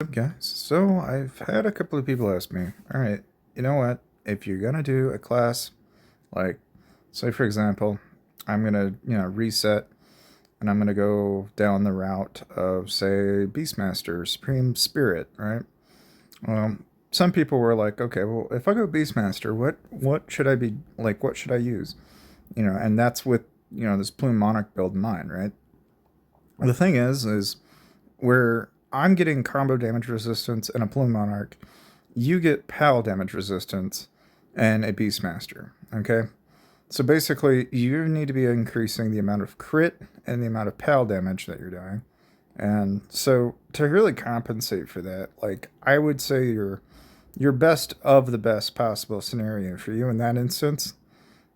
up, guys? So, I've had a couple of people ask me, all right, you know what? If you're going to do a class, like, say, for example, I'm going to, reset and I'm going to go down the route of, say, Beastmaster, Supreme Spirit, right? Some people were like, okay, well, if I go Beastmaster, what should I be, like, what should I use? And that's with, this Plume Monarch build in mind, right? The thing is where I'm getting combo damage resistance and a Plume Monarch, you get PAL damage resistance and a Beastmaster. Okay? So basically, you need to be increasing the amount of crit and the amount of PAL damage that you're doing. And so to really compensate for that, like I would say your best of the best possible scenario for you in that instance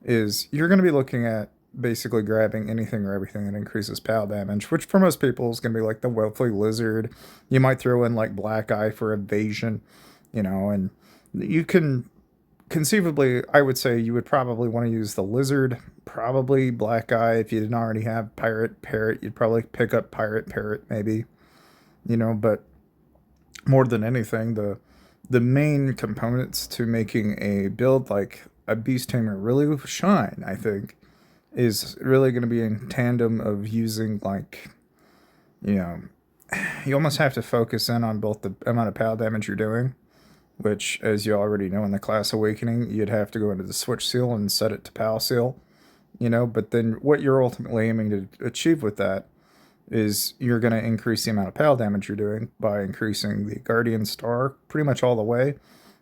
is you're going to be looking at basically grabbing anything or everything that increases PAL damage, which for most people is going to be like the Wealthy Lizard. You might throw in like Black Eye for evasion, and you can conceivably, I would say you would probably want to use the Lizard, probably Black Eye. If you didn't already have Pirate Parrot, you'd probably pick up Pirate Parrot maybe, but more than anything, the main components to making a build like a Beast Tamer really shine, I think, is really going to be in tandem of using like, you know, you almost have to focus in on both the amount of PAL damage you're doing, which, as you already know in the Class Awakening, you'd have to go into the Switch Seal and set it to PAL Seal, but then what you're ultimately aiming to achieve with that is you're going to increase the amount of PAL damage you're doing by increasing the Guardian Star pretty much all the way.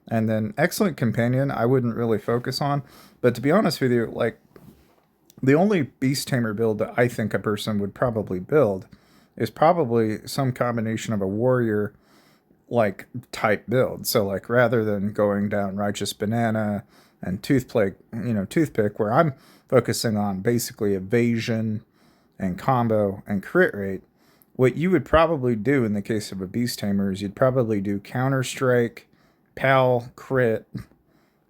And then Excellent Companion, I wouldn't really focus on. But to be honest with you, like, the only Beast Tamer build that I think a person would probably build is probably some combination of a warrior like type build. So like rather than going down Righteous Banana and Toothpick, where I'm focusing on basically evasion and combo and crit rate, what you would probably do in the case of a Beast Tamer is you'd probably do Counter Strike, PAL, crit,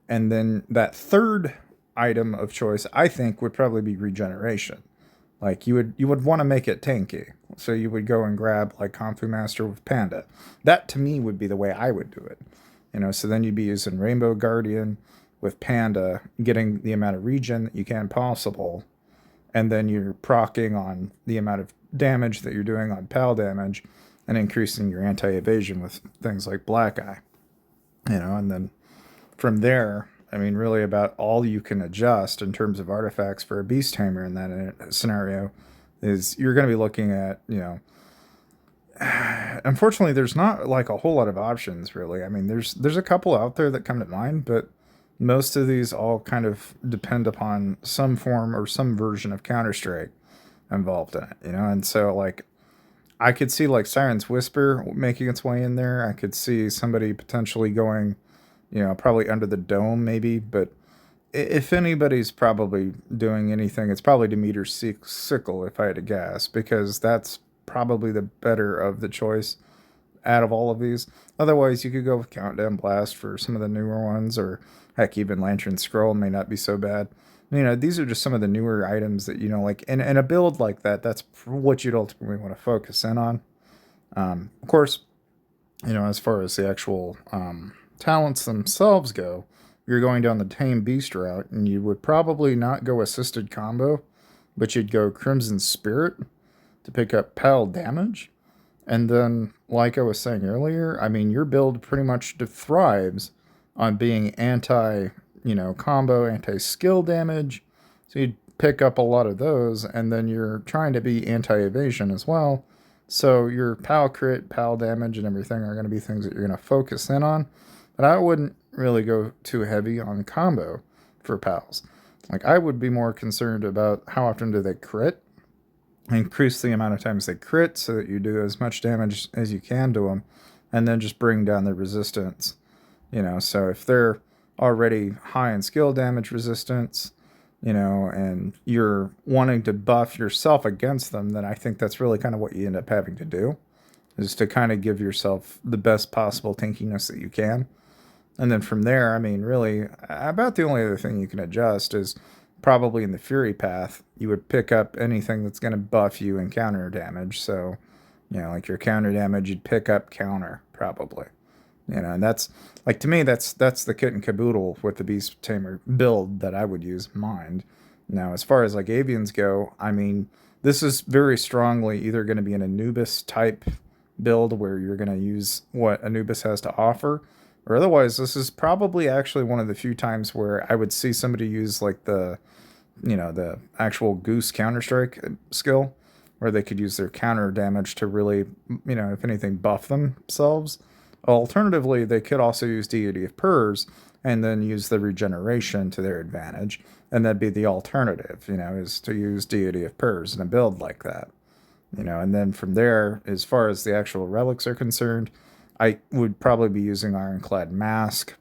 and then that third item of choice I think would probably be regeneration. Like you would want to make it tanky. So you would go and grab like Kung Fu Master with Panda. That to me would be the way I would do it. So then you'd be using Rainbow Guardian with Panda, getting the amount of regen that you can possible, and then you're proccing on the amount of damage that you're doing on PAL damage and increasing your anti-evasion with things like Black Eye. And then from there, I mean, really about all you can adjust in terms of artifacts for a Beast Tamer in that scenario is you're going to be looking at, unfortunately, there's not like a whole lot of options really. I mean, there's a couple out there that come to mind, but most of these all kind of depend upon some form or some version of Counter-Strike involved in it, and so like I could see like Siren's Whisper making its way in there. I could see somebody potentially going, probably Under the Dome maybe, but if anybody's probably doing anything, it's probably Demeter's Sickle, if I had to guess, because that's probably the better of the choice out of all of these. Otherwise, you could go with Countdown Blast for some of the newer ones, or heck, even Lantern Scroll may not be so bad. These are just some of the newer items that, like in a build like that, that's what you'd ultimately want to focus in on. Of course, as far as the actual talents themselves go, you're going down the Tame Beast route, and you would probably not go assisted combo, but you'd go Crimson Spirit to pick up PAL damage. And then, like I was saying earlier, I mean, your build pretty much thrives on being combo, anti-skill damage. So you'd pick up a lot of those, and then you're trying to be anti-evasion as well. So your PAL crit, PAL damage, and everything are going to be things that you're going to focus in on. But I wouldn't really go too heavy on combo for PALs. Like, I would be more concerned about how often do they crit. Increase the amount of times they crit so that you do as much damage as you can to them, and then just bring down the resistance. So if they're already high in skill damage resistance, and you're wanting to buff yourself against them, then I think that's really kind of what you end up having to do, is to kind of give yourself the best possible tankiness that you can. And then from there, I mean, really, about the only other thing you can adjust is probably in the Fury path, you would pick up anything that's going to buff you and counter damage. So, like your counter damage, you'd pick up counter probably. And that's like, to me, that's the kit and caboodle with the Beast Tamer build that I would use mind. Now, as far as like avians go, I mean, this is very strongly either going to be an Anubis type build where you're going to use what Anubis has to offer, or otherwise, this is probably actually one of the few times where I would see somebody use like the actual Goose Counter-Strike skill, where they could use their counter damage to really, if anything, buff themselves. Alternatively, they could also use Deity of Purrs and then use the regeneration to their advantage. And that'd be the alternative, is to use Deity of Purrs in a build like that. And then from there, as far as the actual relics are concerned, I would probably be using Ironclad Mask.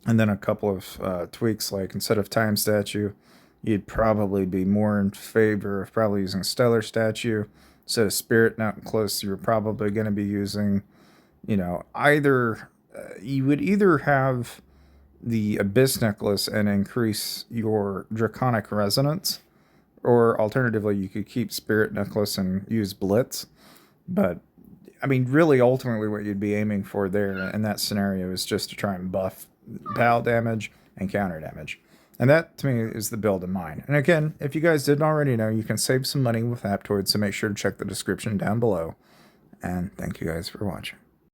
And then a couple of tweaks, like instead of Time Statue, you'd probably be more in favor of probably using Stellar Statue. Instead of Spirit Necklace, you're probably going to be using, either you would either have the Abyss Necklace and increase your Draconic Resonance, or alternatively, you could keep Spirit Necklace and use Blitz. But I mean, really, ultimately, what you'd be aiming for there in that scenario is just to try and buff PAL damage and counter damage. And that, to me, is the build in mind. And again, if you guys didn't already know, you can save some money with Aptoids, so make sure to check the description down below. And thank you guys for watching.